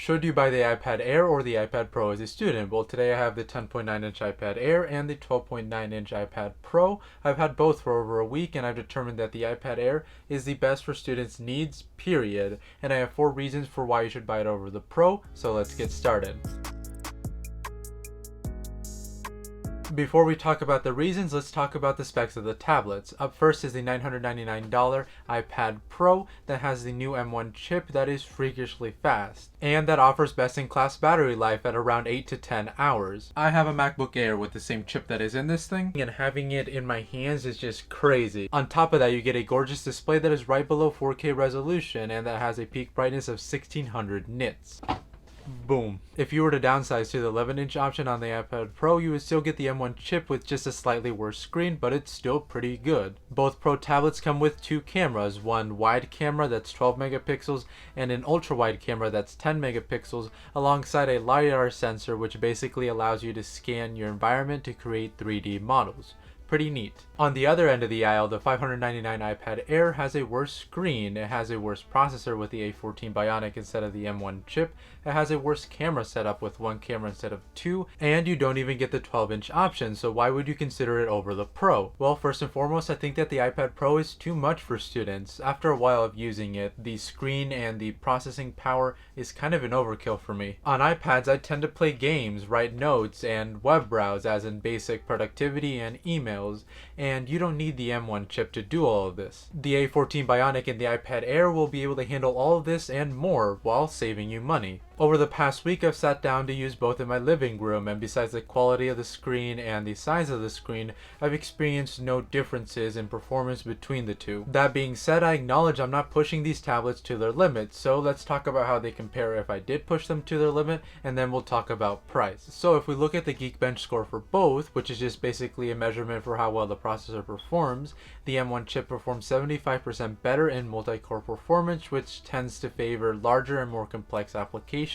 Should you buy the iPad Air or the iPad Pro as a student? Well, today I have the 10.9-inch iPad Air and the 12.9-inch iPad Pro. I've had both for over a week, and I've determined that the iPad Air is the best for students' needs, period. And I have 4 reasons for why you should buy it over the Pro, so let's get started. Before we talk about the reasons, let's talk about the specs of the tablets. Up first is the $999 iPad Pro that has the new M1 chip that is freakishly fast, and that offers best-in-class battery life at around 8 to 10 hours. I have a MacBook Air with the same chip that is in this thing, and having it in my hands is just crazy. On top of that, you get a gorgeous display that is right below 4K resolution, and that has a peak brightness of 1600 nits. Boom. If you were to downsize to the 11-inch option on the iPad Pro, you would still get the M1 chip with just a slightly worse screen, but it's still pretty good. Both Pro tablets come with 2 cameras, one wide camera that's 12 megapixels and an ultra-wide camera that's 10 megapixels, alongside a LiDAR sensor which basically allows you to scan your environment to create 3D models. Pretty neat. On the other end of the aisle, the $599 iPad Air has a worse screen. It has a worse processor with the A14 Bionic instead of the M1 chip. It has a worse camera setup with 1 camera instead of 2, and you don't even get the 12-inch option, so why would you consider it over the Pro? Well, first and foremost, I think that the iPad Pro is too much for students. After a while of using it, the screen and the processing power is kind of an overkill for me. On iPads, I tend to play games, write notes, and web browse, as in basic productivity and email. And you don't need the M1 chip to do all of this. The A14 Bionic and the iPad Air will be able to handle all of this and more while saving you money. Over the past week, I've sat down to use both in my living room, and besides the quality of the screen and the size of the screen, I've experienced no differences in performance between the two. That being said, I acknowledge I'm not pushing these tablets to their limit, so let's talk about how they compare if I did push them to their limit, and then we'll talk about price. So if we look at the Geekbench score for both, which is just basically a measurement for how well the processor performs, the M1 chip performs 75% better in multi-core performance, which tends to favor larger and more complex applications.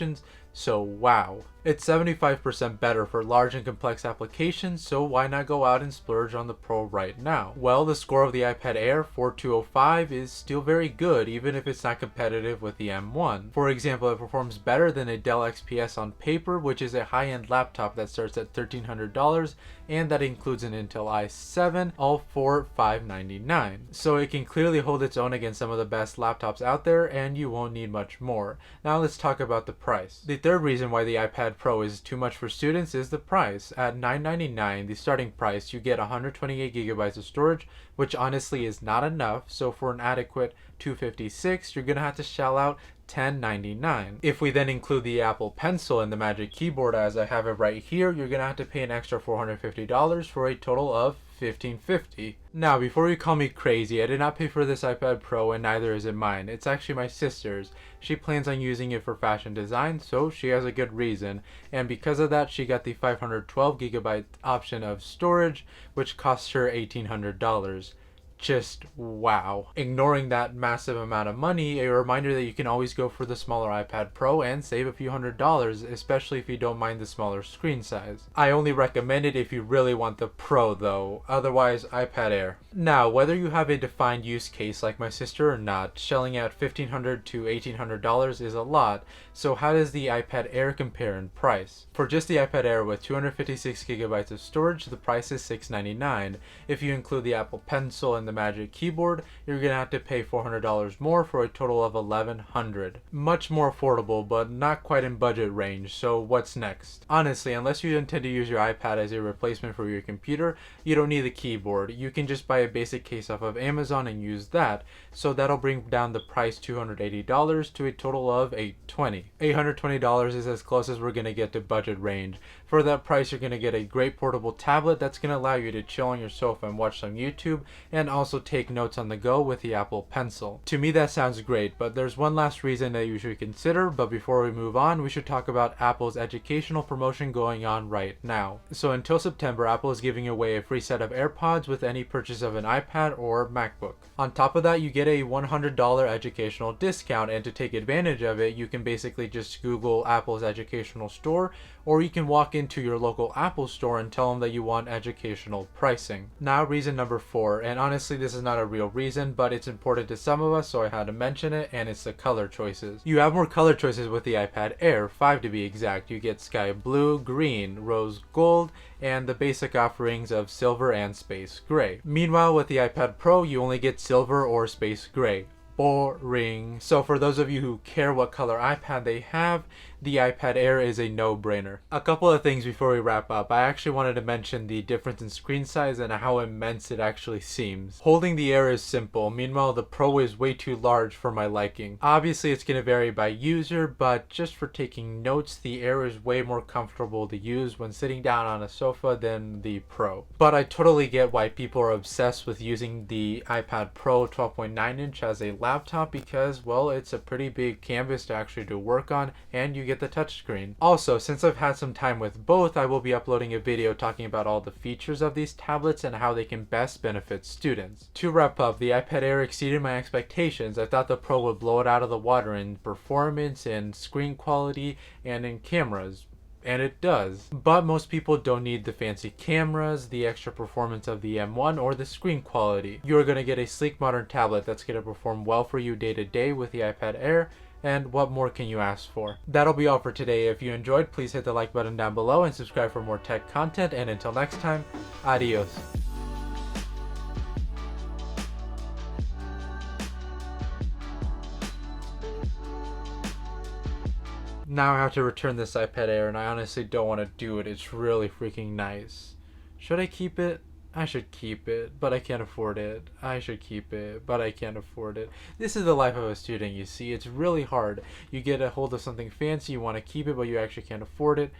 So wow. It's 75% better for large and complex applications, so why not go out and splurge on the Pro right now? Well, the score of the iPad Air 4205 is still very good, even if it's not competitive with the M1. For example, it performs better than a Dell XPS on paper, which is a high-end laptop that starts at $1,300, and that includes an Intel i7, all for $599. So it can clearly hold its own against some of the best laptops out there, and you won't need much more. Now let's talk about the price. The third reason why the iPad Pro is too much for students is the price. At $999, the starting price, you get 128 gigabytes of storage, which honestly is not enough, so for an adequate 256, you're gonna have to shell out $10.99. If we then include the Apple Pencil and the Magic Keyboard as I have it right here, you're gonna have to pay an extra $450 for a total of $1,550. Now, before you call me crazy, I did not pay for this iPad Pro, and neither is it mine. It's actually my sister's. She plans on using it for fashion design, so she has a good reason. And because of that, she got the 512 gigabyte option of storage, which costs her $1,800. Just wow. Ignoring that massive amount of money, a reminder that you can always go for the smaller iPad Pro and save a few $100s, especially if you don't mind the smaller screen size. I only recommend it if you really want the Pro though, otherwise iPad Air. Now, whether you have a defined use case like my sister or not, shelling out $1,500 to $1,800 is a lot, so how does the iPad Air compare in price? For just the iPad Air with 256 gigabytes of storage, the price is $699. If you include the Apple Pencil and the Magic Keyboard, you're gonna have to pay $400 more for a total of $1,100. Much more affordable, but not quite in budget range, so what's next? Honestly, unless you intend to use your iPad as a replacement for your computer, you don't need the keyboard. You can just buy a basic case off of Amazon and use that, so that'll bring down the price $280 to a total of $820. $820 is as close as we're gonna get to budget range. For that price, you're gonna get a great portable tablet that's gonna allow you to chill on your sofa and watch some YouTube, and also take notes on the go with the Apple Pencil. To me, that sounds great, but there's one last reason that you should consider. But before we move on, we should talk about Apple's educational promotion going on right now. So until September, Apple is giving away a free set of AirPods with any purchase of an iPad or MacBook. On top of that, you get a $100 educational discount, and to take advantage of it, you can basically just Google Apple's educational store, or you can walk into your local Apple store and tell them that you want educational pricing. Now, reason number 4, and honestly, Honestly, this is not a real reason, but it's important to some of us, so I had to mention it, and it's the color choices. You have more color choices with the iPad Air, 5 to be exact. You get sky blue, green, rose gold, and the basic offerings of silver and space gray. Meanwhile, with the iPad Pro, you only get silver or space gray. Boring. So for those of you who care what color iPad they have, the iPad Air is a no-brainer. A couple of things before we wrap up. I actually wanted to mention the difference in screen size and how immense it actually seems. Holding the Air is simple, meanwhile the Pro is way too large for my liking. Obviously it's going to vary by user, but just for taking notes, the Air is way more comfortable to use when sitting down on a sofa than the Pro. But I totally get why people are obsessed with using the iPad Pro 12.9 inch as a laptop because, well, it's a pretty big canvas to actually do work on, and you get the touchscreen. Also, since I've had some time with both, I will be uploading a video talking about all the features of these tablets and how they can best benefit students. To wrap up, the iPad Air exceeded my expectations. I thought the Pro would blow it out of the water in performance, in screen quality, and in cameras. And it does. But most people don't need the fancy cameras, the extra performance of the M1, or the screen quality. You're going to get a sleek modern tablet that's going to perform well for you day to day with the iPad Air, and what more can you ask for? That'll be all for today. If you enjoyed, please hit the like button down below and subscribe for more tech content, and until next time, adios. Now I have to return this iPad Air, and I honestly don't want to do it. It's really freaking nice. Should I keep it? I should keep it, but I can't afford it. I should keep it, but I can't afford it. This is the life of a student, you see. It's really hard. You get a hold of something fancy, you want to keep it, but you actually can't afford it.